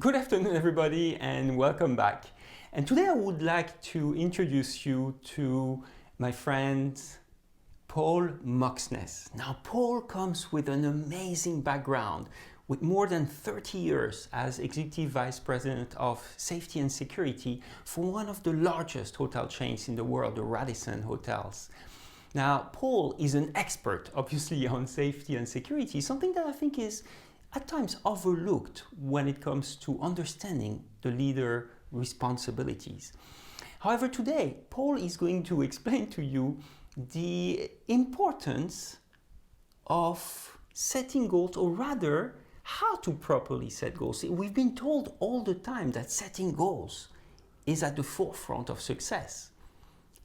Good afternoon, everybody, and welcome back. And today I would like to introduce you to my friend Paul Moxness. Now, Paul comes with an amazing background with more than 30 years as Executive Vice President of Safety and Security for one of the largest hotel chains in the world, the Radisson Hotels. Now, Paul is an expert, obviously, on safety and security, something that I think is at times overlooked when it comes to understanding the leader responsibilities. However, today, Paul is going to explain to you the importance of setting goals, or rather, how to properly set goals. We've been told all the time that setting goals is at the forefront of success.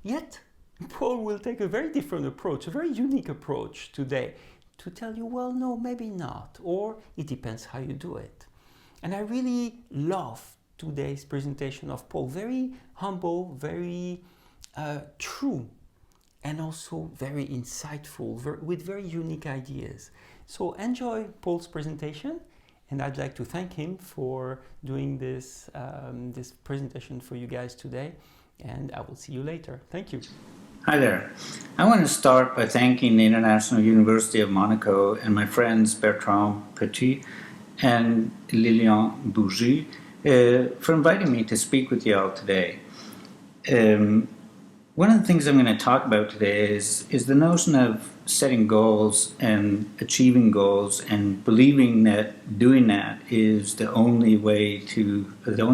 Yet, Paul will take a very different approach, a very unique approach today, to tell you, well, no, maybe not, or it depends how you do it. And I really love today's presentation of Paul. Very humble, very true, and also very insightful, with very unique ideas. So enjoy Paul's presentation, and I'd like to thank him for doing this, this presentation for you guys today, and I will see you later. Thank you. Hi there. I want to start by thanking the International University of Monaco and my friends Bertrand Petyt and Lilian Bougie for inviting me to speak with you all today. One of the things I'm going to talk about today is the notion of setting goals and achieving goals and believing that doing that is the only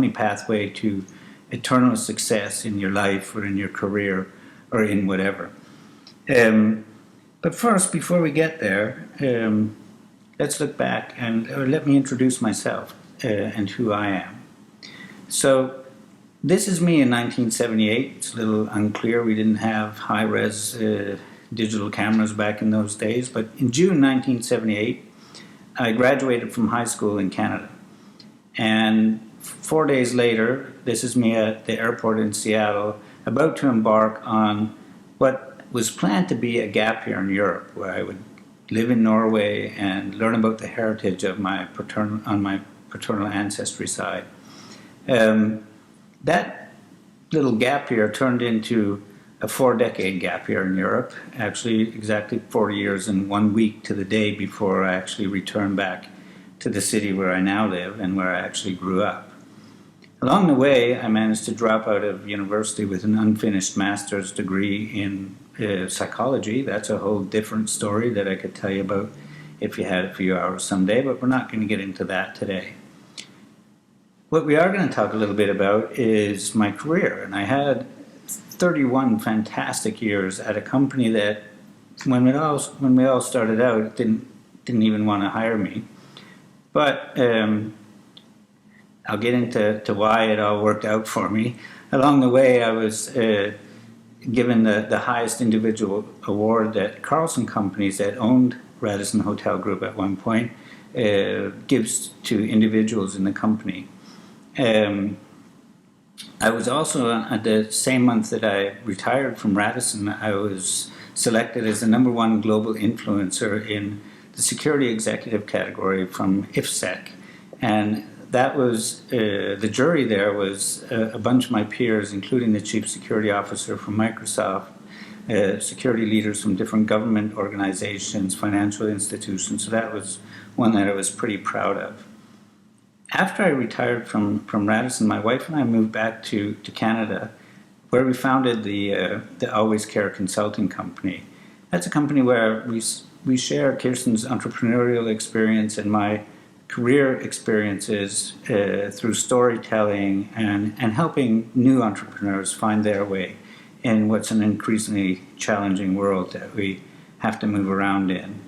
pathway to eternal success in your life or in your career or in whatever. But first, before we get there, let's look back and let me introduce myself and who I am. So this is me in 1978. It's a little unclear. We didn't have high-res digital cameras back in those days. But in June 1978, I graduated from high school in Canada. And 4 days later, this is me at the airport in Seattle, about to embark on what was planned to be a gap year in Europe, where I would live in Norway and learn about the heritage of my paternal ancestry side. That little gap year turned into a 4-decade gap year in Europe, actually exactly 4 years and 1 week to the day before I actually returned back to the city where I now live and where I actually grew up. Along the way, I managed to drop out of university with an unfinished master's degree in psychology. That's a whole different story that I could tell you about if you had a few hours someday, but we're not going to get into that today. What we are going to talk a little bit about is my career. And I had 31 fantastic years at a company that, when we all started out, didn't even want to hire me. But I'll get into why it all worked out for me. Along the way, I was given the highest individual award that Carlson Companies, that owned Radisson Hotel Group at one point, gives to individuals in the company. I was also, at the same month that I retired from Radisson, I was selected as the #1 global influencer in the security executive category from IFSEC. And that was, the jury there was a bunch of my peers, including the chief security officer from Microsoft, security leaders from different government organizations, financial institutions. So that was one that I was pretty proud of. After I retired from Radisson, my wife and I moved back to Canada, where we founded the Always Care Consulting Company. That's a company where we share Kirsten's entrepreneurial experience and my career experiences through storytelling and helping new entrepreneurs find their way in what's an increasingly challenging world that we have to move around in.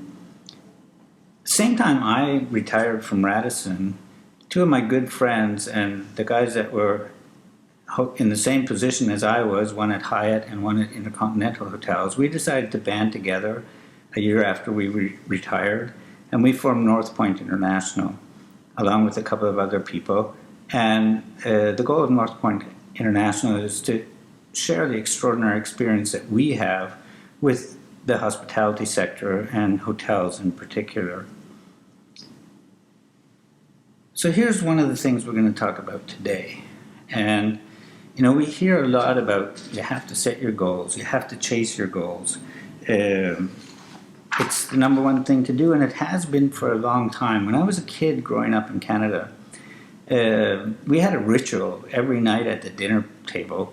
Same time I retired from Radisson, two of my good friends and the guys that were in the same position as I was, one at Hyatt and one at Intercontinental Hotels, we decided to band together a year after we retired, and we formed North Point International, along with a couple of other people. And the goal of North Point International is to share the extraordinary experience that we have with the hospitality sector and hotels in particular. So here's one of the things we're going to talk about today. And, we hear a lot about you have to set your goals, you have to chase your goals. It's the number one thing to do, and it has been for a long time. When I was a kid growing up in Canada, we had a ritual every night at the dinner table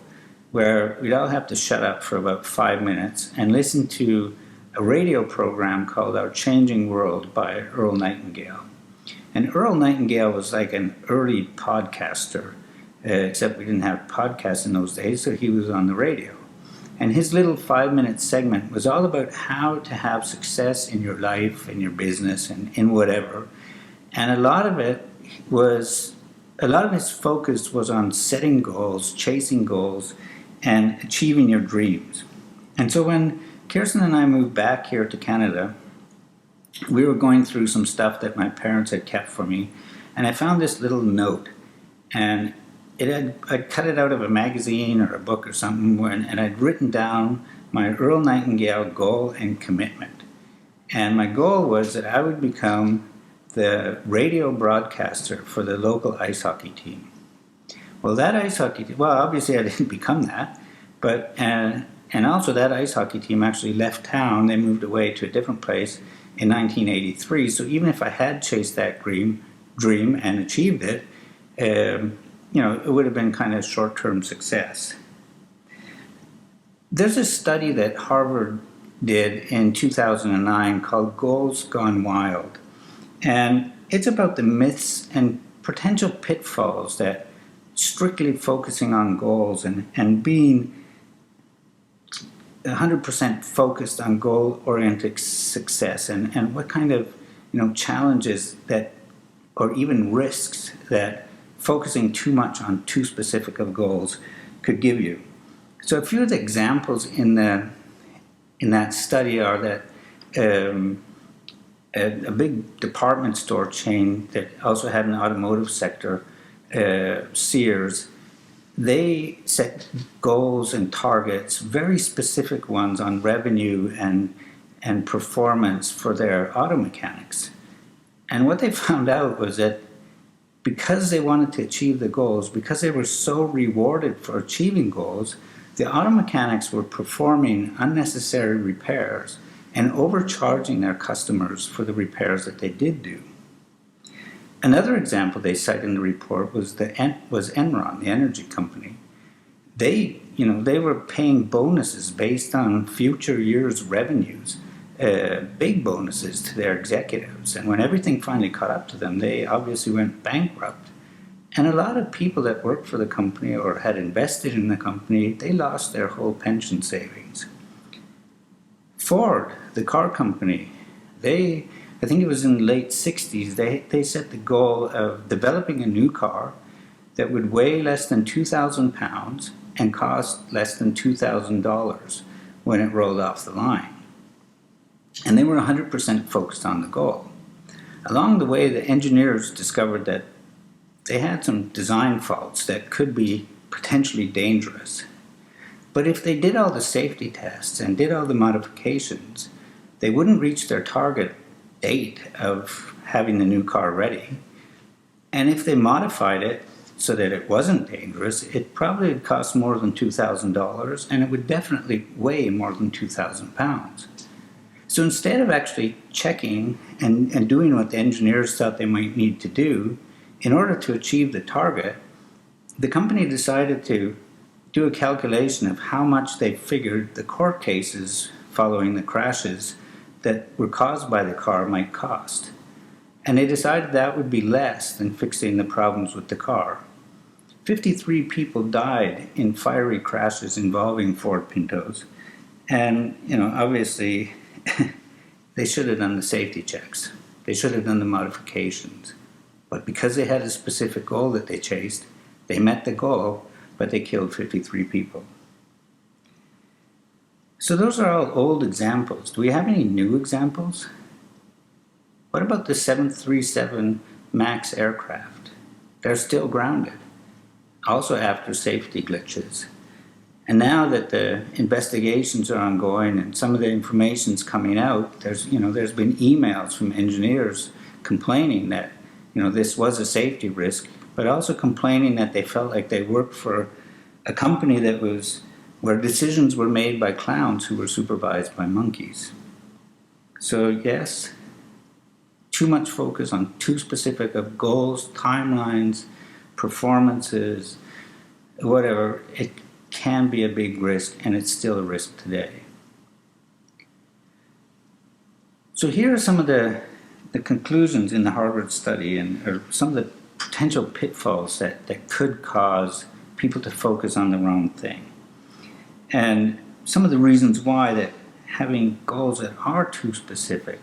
where we'd all have to shut up for about 5 minutes and listen to a radio program called Our Changing World by Earl Nightingale. And Earl Nightingale was like an early podcaster, except we didn't have podcasts in those days, so he was on the radio. And his little 5-minute segment was all about how to have success in your life, in your business, and in whatever. And a lot of his focus was on setting goals, chasing goals, and achieving your dreams. And so when Kirsten and I moved back here to Canada, we were going through some stuff that my parents had kept for me, and I found this little note, and I'd cut it out of a magazine or a book or something, and I'd written down my Earl Nightingale goal and commitment. And my goal was that I would become the radio broadcaster for the local ice hockey team. Well, that ice hockey team, obviously I didn't become that, but and also that ice hockey team actually left town. They moved away to a different place in 1983. So even if I had chased that dream and achieved it, it would have been kind of short-term success. There's a study that Harvard did in 2009 called Goals Gone Wild. And it's about the myths and potential pitfalls that strictly focusing on goals and being 100% focused on goal-oriented success and what kind of challenges that, or even risks that focusing too much on too specific of goals could give you. So a few of the examples in that study are that a big department store chain that also had an automotive sector, Sears, they set goals and targets, very specific ones on revenue and performance for their auto mechanics. And what they found out was that because they wanted to achieve the goals, because they were so rewarded for achieving goals, the auto mechanics were performing unnecessary repairs and overcharging their customers for the repairs that they did do. Another example they cite in the report was Enron, the energy company. They were paying bonuses based on future years' revenues, big bonuses to their executives. And when everything finally caught up to them, they obviously went bankrupt. And a lot of people that worked for the company or had invested in the company, they lost their whole pension savings. Ford, the car company, I think it was in the late 60s, they set the goal of developing a new car that would weigh less than 2,000 pounds and cost less than $2,000 when it rolled off the line. And they were 100% focused on the goal. Along the way, the engineers discovered that they had some design faults that could be potentially dangerous. But if they did all the safety tests and did all the modifications, they wouldn't reach their target date of having the new car ready. And if they modified it so that it wasn't dangerous, it probably would cost more than $2,000, and it would definitely weigh more than 2,000 pounds. So instead of actually checking and doing what the engineers thought they might need to do in order to achieve the target, the company decided to do a calculation of how much they figured the court cases following the crashes that were caused by the car might cost. And they decided that would be less than fixing the problems with the car. 53 people died in fiery crashes involving Ford Pintos. And, obviously, they should have done the safety checks. They should have done the modifications. But because they had a specific goal that they chased, they met the goal, but they killed 53 people. So those are all old examples. Do we have any new examples? What about the 737 MAX aircraft? They're still grounded, also after safety glitches. And now that the investigations are ongoing and some of the information's coming out, there's been emails from engineers complaining that this was a safety risk, but also complaining that they felt like they worked for a company that was where decisions were made by clowns who were supervised by monkeys. So yes, too much focus on too specific of goals, timelines, performances, whatever, it can be a big risk, and it's still a risk today. So here are some of the conclusions in the Harvard study, or some of the potential pitfalls that could cause people to focus on the wrong thing. And some of the reasons why that having goals that are too specific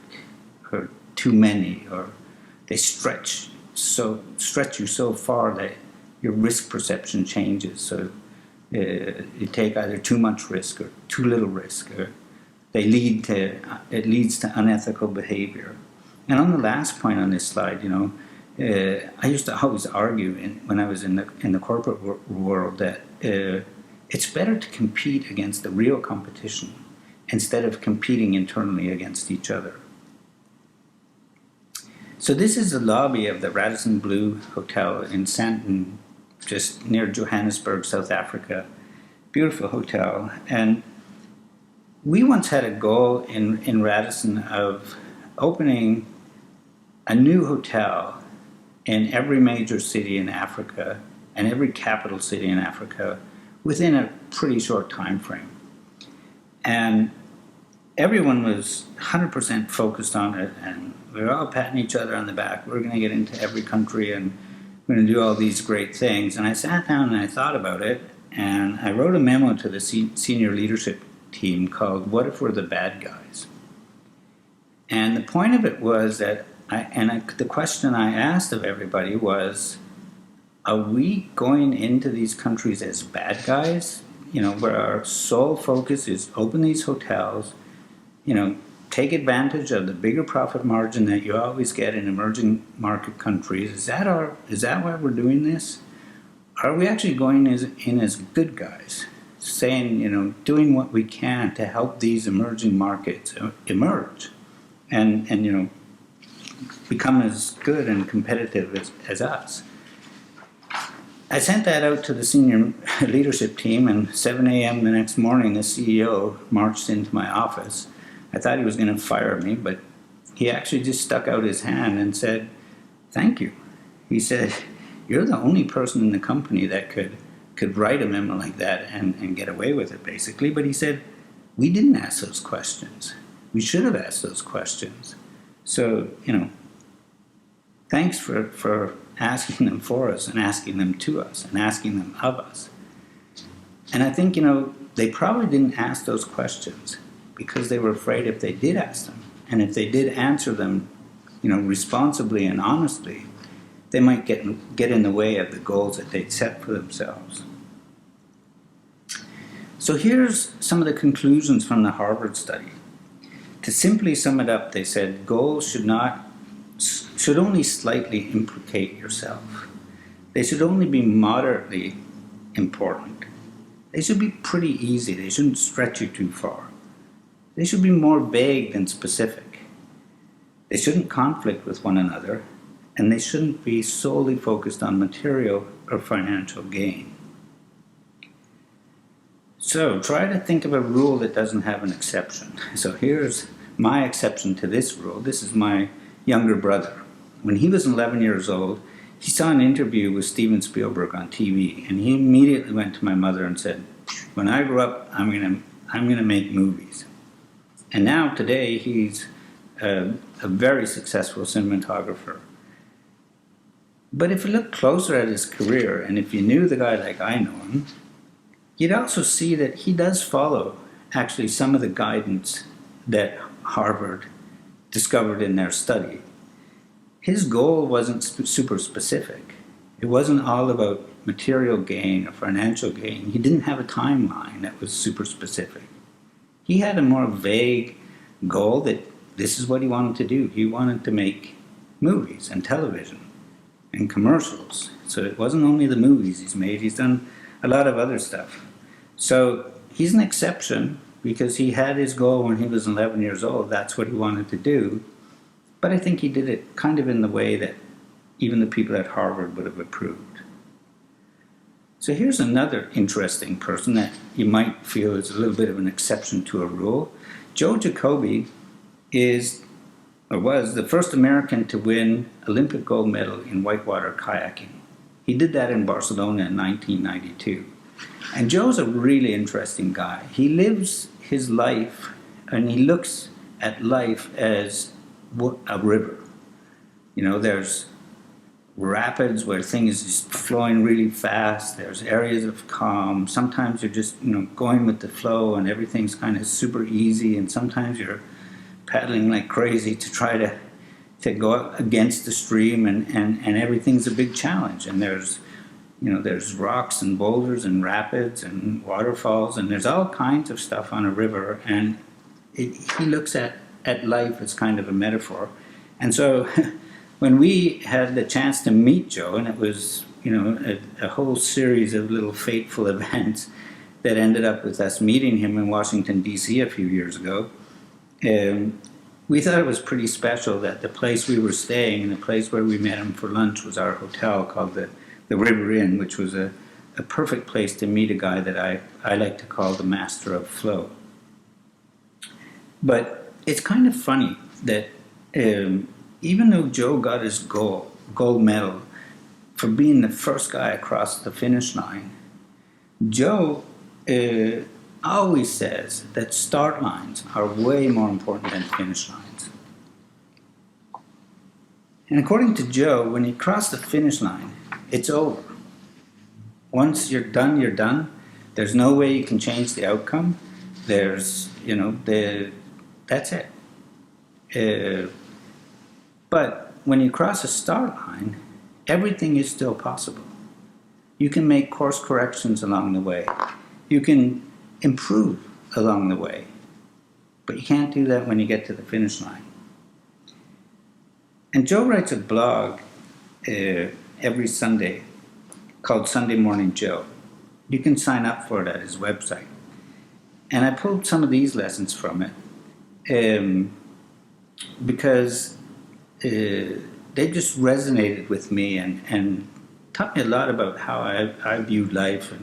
or too many, or they stretch you so far that your risk perception changes. So you take either too much risk or too little risk, or it leads to unethical behavior. And on the last point on this slide, I used to always argue when I was in the corporate world that it's better to compete against the real competition instead of competing internally against each other. So this is the lobby of the Radisson Blu Hotel in Sandton, just near Johannesburg, South Africa. Beautiful hotel. And we once had a goal in Radisson of opening a new hotel in every major city in Africa and every capital city in Africa within a pretty short time frame. And everyone was 100% focused on it, and we were all patting each other on the back. We're going to get into every country and we're going to do all these great things. And I sat down and I thought about it, and I wrote a memo to the senior leadership team called "What If We're the Bad Guys?" And the point of it was that the question I asked of everybody was, are we going into these countries as bad guys? Where our sole focus is open these hotels, take advantage of the bigger profit margin that you always get in emerging market countries. Is that why we're doing this? Are we actually going in as good guys, saying, doing what we can to help these emerging markets emerge and become as good and competitive as us? I sent that out to the senior leadership team, and 7 a.m. the next morning, the CEO marched into my office. I thought he was going to fire me, but he actually just stuck out his hand and said, "Thank you." He said, "You're the only person in the company that could write a memo like that and get away with it," basically. But he said, "We didn't ask those questions. We should have asked those questions." So, thanks for asking them for us and asking them to us and asking them of us. And I think, they probably didn't ask those questions because they were afraid if they did ask them, and if they did answer them, responsibly and honestly, they might get in the way of the goals that they'd set for themselves. So here's some of the conclusions from the Harvard study. To simply sum it up, they said goals should only slightly implicate yourself. They should only be moderately important. They should be pretty easy. They shouldn't stretch you too far. They should be more vague than specific. They shouldn't conflict with one another, and they shouldn't be solely focused on material or financial gain. So try to think of a rule that doesn't have an exception. So here's my exception to this rule. This is my younger brother. When he was 11 years old, he saw an interview with Steven Spielberg on TV, and he immediately went to my mother and said, "When I grow up, I'm gonna make movies." And now today he's a very successful cinematographer. But if you look closer at his career, and if you knew the guy like I know him, you'd also see that he does follow actually some of the guidance that Harvard discovered in their study. His goal wasn't super specific. It wasn't all about material gain or financial gain. He didn't have a timeline that was super specific. He had a more vague goal that this is what he wanted to do. He wanted to make movies and television and commercials. So it wasn't only the movies he's made, he's done a lot of other stuff. So he's an exception because he had his goal when he was 11 years old. That's what he wanted to do. But I think he did it kind of in the way that, even the people at Harvard would have approved. So here's another interesting person that you might feel is a little bit of an exception to a rule. Joe Jacoby is, or was, the first American to win Olympic gold medal in whitewater kayaking. He did that in Barcelona in 1992. And Joe's a really interesting guy. He lives his life and he looks at life as a river. You know, there's rapids where things is flowing really fast. There's areas of calm. Sometimes you're just, going with the flow and everything's kind of super easy. And sometimes you're paddling like crazy to try to go against the stream, and everything's a big challenge. And there's rocks and boulders and rapids and waterfalls, and there's all kinds of stuff on a river. And he looks at life as kind of a metaphor. And so when we had the chance to meet Joe, and it was, a whole series of little fateful events that ended up with us meeting him in Washington, D.C. a few years ago, we thought it was pretty special that the place we were staying and the place where we met him for lunch was our hotel called the River Inn, which was a perfect place to meet a guy that I like to call the master of flow. But it's kind of funny that even though Joe got his gold medal for being the first guy across the finish line, Joe always says that start lines are way more important than finish lines. And according to Joe, when you cross the finish line, it's over. Once you're done, you're done. There's no way you can change the outcome. There's, that's it. But when you cross a start line, everything is still possible. You can make course corrections along the way. You can improve along the way. But you can't do that when you get to the finish line. And Joe writes a blog every Sunday called Sunday Morning Joe. You can sign up for it at his website. And I pulled some of these lessons from it because they just resonated with me and taught me a lot about how I viewed life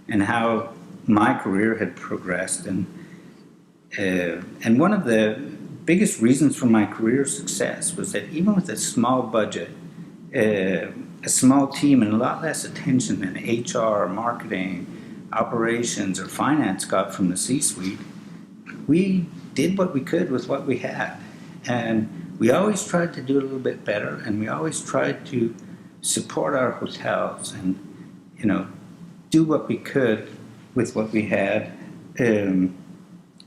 and how my career had progressed. And one of the biggest reasons for my career success was that even with a small budget, a small team, and a lot less attention than HR, marketing, operations, or finance got from the C-suite, we did what we could with what we had. And we always tried to do a little bit better, and we always tried to support our hotels and, do what we could with what we had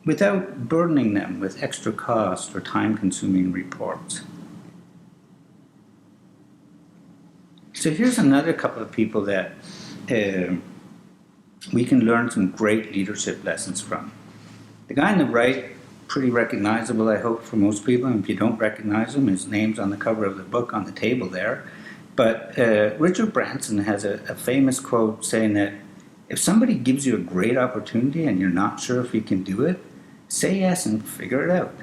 without burdening them with extra cost or time-consuming reports. So here's another couple of people that we can learn some great leadership lessons from. The guy on the right, pretty recognizable, I hope, for most people. And if you don't recognize him, his name's on the cover of the book on the table there. But Richard Branson has a famous quote saying that if somebody gives you a great opportunity and you're not sure if you can do it, say yes and figure it out.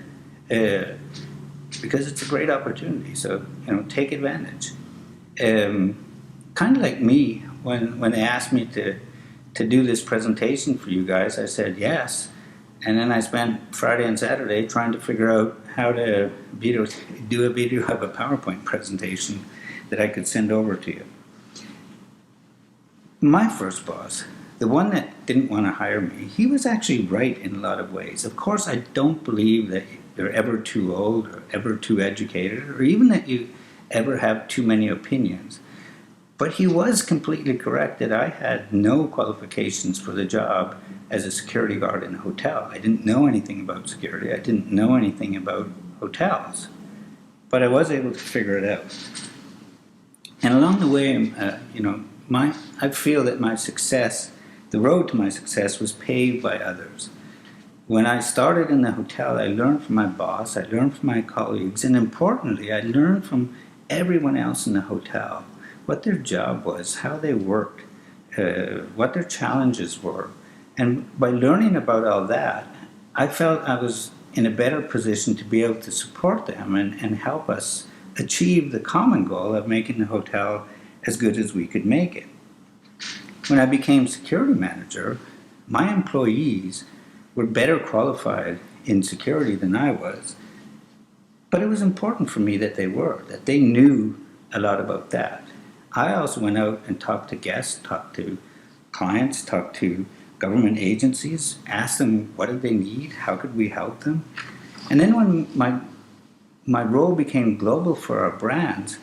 Because it's a great opportunity, so take advantage. Kind of like me, when they asked me to do this presentation for you guys, I said yes. And then I spent Friday and Saturday trying to figure out how to do a video of a PowerPoint presentation that I could send over to you. My first boss, the one that didn't want to hire me, he was actually right in a lot of ways. Of course, I don't believe that you're ever too old or ever too educated, or even that you ever have too many opinions. But he was completely correct that I had no qualifications for the job as a security guard in a hotel. I didn't know anything about security. I didn't know anything about hotels. But I was able to figure it out. And along the way, I feel that my success, the road to my success, was paved by others. When I started in the hotel, I learned from my boss, I learned from my colleagues, and importantly, I learned from everyone else in the hotel what their job was, how they worked, what their challenges were. And by learning about all that, I felt I was in a better position to be able to support them and help us achieve the common goal of making the hotel as good as we could make it. When I became security manager, my employees were better qualified in security than I was, but it was important for me that they knew a lot about that. I also went out and talked to guests, talked to clients, talked to government agencies, asked them what did they need, how could we help them. And then when my role became global for our brands,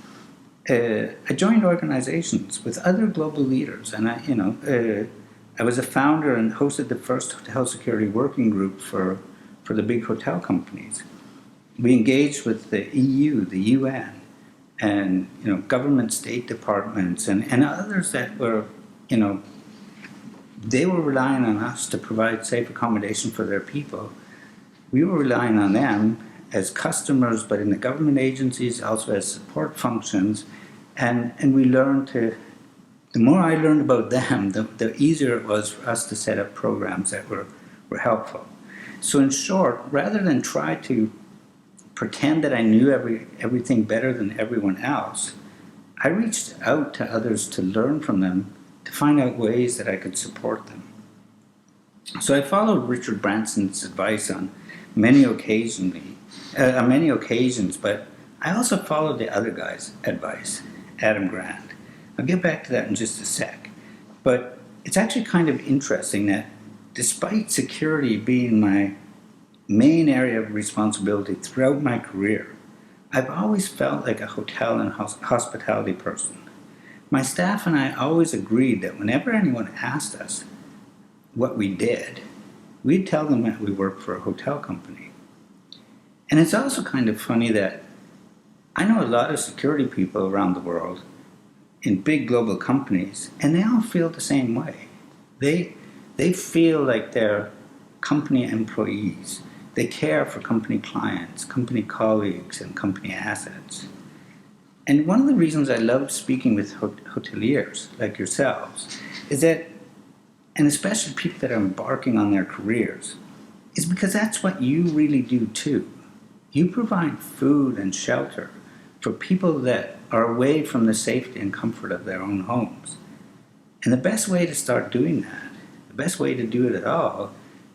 I joined organizations with other global leaders, and I was a founder and hosted the first hotel security working group for the big hotel companies. We engaged with the EU, the UN, and government state departments and others that were, they were relying on us to provide safe accommodation for their people. We were relying on them as customers, but in the government agencies, also as support functions, and we learned to, the more I learned about them, the easier it was for us to set up programs that were helpful. So in short, rather than try to pretend that I knew everything better than everyone else, I reached out to others to learn from them, to find out ways that I could support them. So I followed Richard Branson's advice on many occasions, but I also followed the other guy's advice, Adam Grant. I'll get back to that in just a sec. But it's actually kind of interesting that despite security being my main area of responsibility throughout my career, I've always felt like a hotel and hospitality person. My staff and I always agreed that whenever anyone asked us what we did, we'd tell them that we worked for a hotel company. And it's also kind of funny that I know a lot of security people around the world in big global companies, and they all feel the same way. They feel like they're company employees. They care for company clients, company colleagues, and company assets. And one of the reasons I love speaking with hoteliers like yourselves is that, and especially people that are embarking on their careers, is because that's what you really do too. You provide food and shelter for people that are away from the safety and comfort of their own homes. And the best way to start doing that, the best way to do it at all,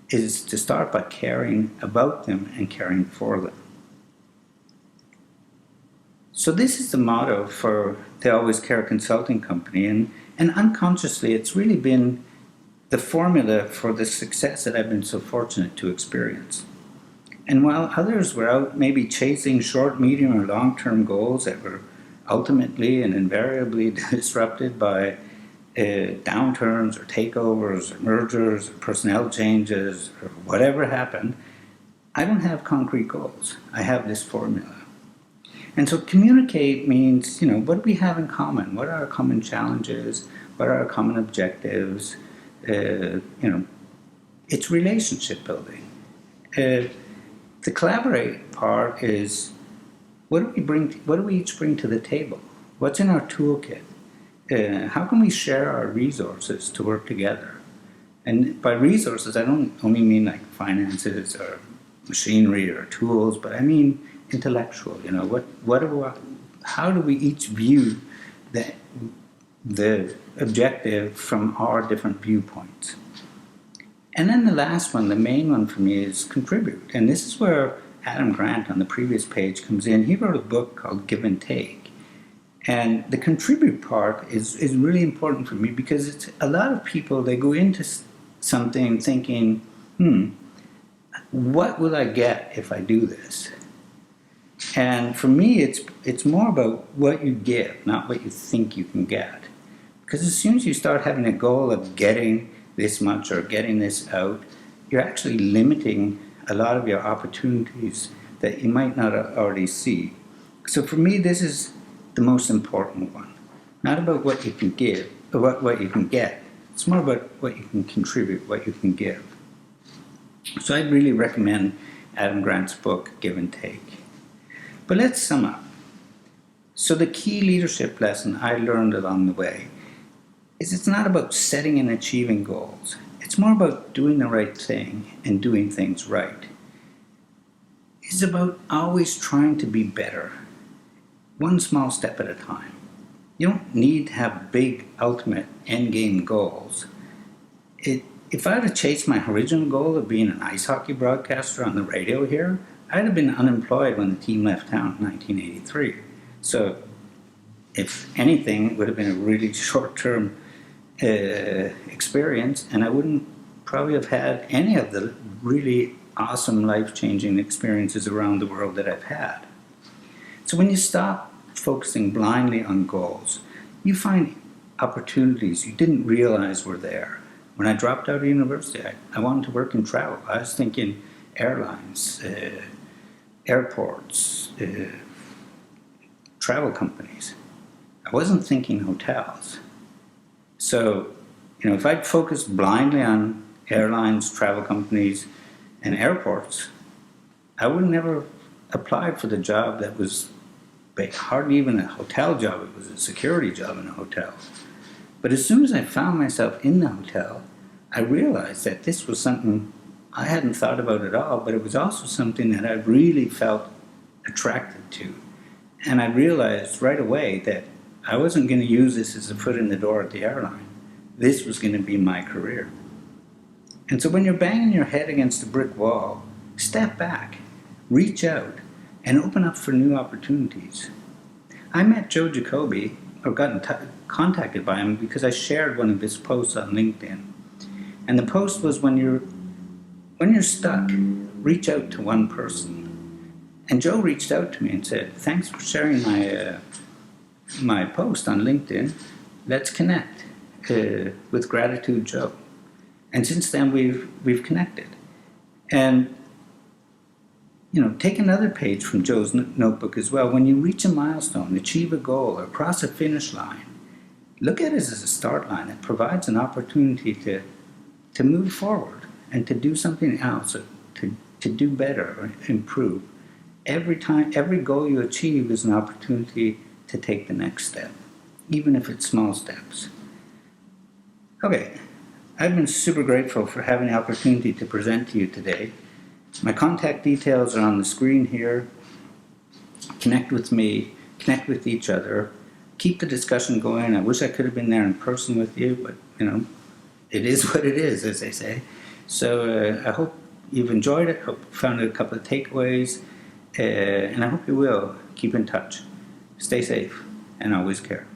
is to start by caring about them and caring for them. So this is the motto for the Always Care Consulting Company, and unconsciously it's really been the formula for the success that I've been so fortunate to experience. And while others were out maybe chasing short, medium, or long-term goals that were ultimately and invariably disrupted by downturns or takeovers or mergers or personnel changes or whatever happened, I don't have concrete goals. I have this formula. And so communicate means, what do we have in common? What are our common challenges? What are our common objectives? It's relationship building. The collaborate part is, what do we each bring to the table? What's in our toolkit? How can we share our resources to work together? And by resources, I don't only mean like finances or machinery or tools, but I mean intellectual. How do we each view the objective from our different viewpoints? And then the last one, the main one for me, is contribute. And this is where Adam Grant on the previous page comes in. He wrote a book called Give and Take. And the contribute part is really important for me because it's a lot of people, they go into something thinking, what will I get if I do this? And for me, it's more about what you give, not what you think you can get. Because as soon as you start having a goal of getting this much or getting this out, you're actually limiting a lot of your opportunities that you might not already see. So for me, this is the most important one. Not about what you can give or what you can get. It's more about what you can contribute, what you can give. So I'd really recommend Adam Grant's book, Give and Take. But let's sum up. So the key leadership lesson I learned along the way is it's not about setting and achieving goals. It's more about doing the right thing and doing things right. It's about always trying to be better. one small step at a time. You don't need to have big, ultimate, endgame goals. If I had chased my original goal of being an ice hockey broadcaster on the radio here, I'd have been unemployed when the team left town in 1983. So, if anything, it would have been a really short-term experience, and I wouldn't probably have had any of the really awesome, life-changing experiences around the world that I've had. So when you stop focusing blindly on goals, you find opportunities you didn't realize were there. When I dropped out of university, I wanted to work in travel. I was thinking airlines, airports, travel companies. I wasn't thinking hotels. So, if I'd focused blindly on airlines, travel companies, and airports, I would never applied for the job that was hardly even a hotel job. It was a security job in a hotel. But as soon as I found myself in the hotel, I realized that this was something I hadn't thought about at all, but it was also something that I really felt attracted to. And I realized right away that I wasn't going to use this as a foot in the door at the airline. This was going to be my career. And so when you're banging your head against a brick wall, step back, reach out, and open up for new opportunities. I met Joe Jacoby, or got contacted by him because I shared one of his posts on LinkedIn. And the post was, when you're stuck, reach out to one person. And Joe reached out to me and said, thanks for sharing my post on LinkedIn. Let's connect with Gratitude Joe. And since then we've connected. And take another page from Joe's notebook as well. When you reach a milestone, achieve a goal, or cross a finish line, look at it as a start line. It provides an opportunity to move forward and to do something else, or to do better or improve. Every goal you achieve is an opportunity to take the next step, even if it's small steps. Okay, I've been super grateful for having the opportunity to present to you today. My contact details are on the screen here. Connect with me, connect with each other, keep the discussion going. I wish I could have been there in person with you, but it is what it is, as they say. So I hope you've enjoyed it, hope you found a couple of takeaways, and I hope you will keep in touch. Stay safe and always care.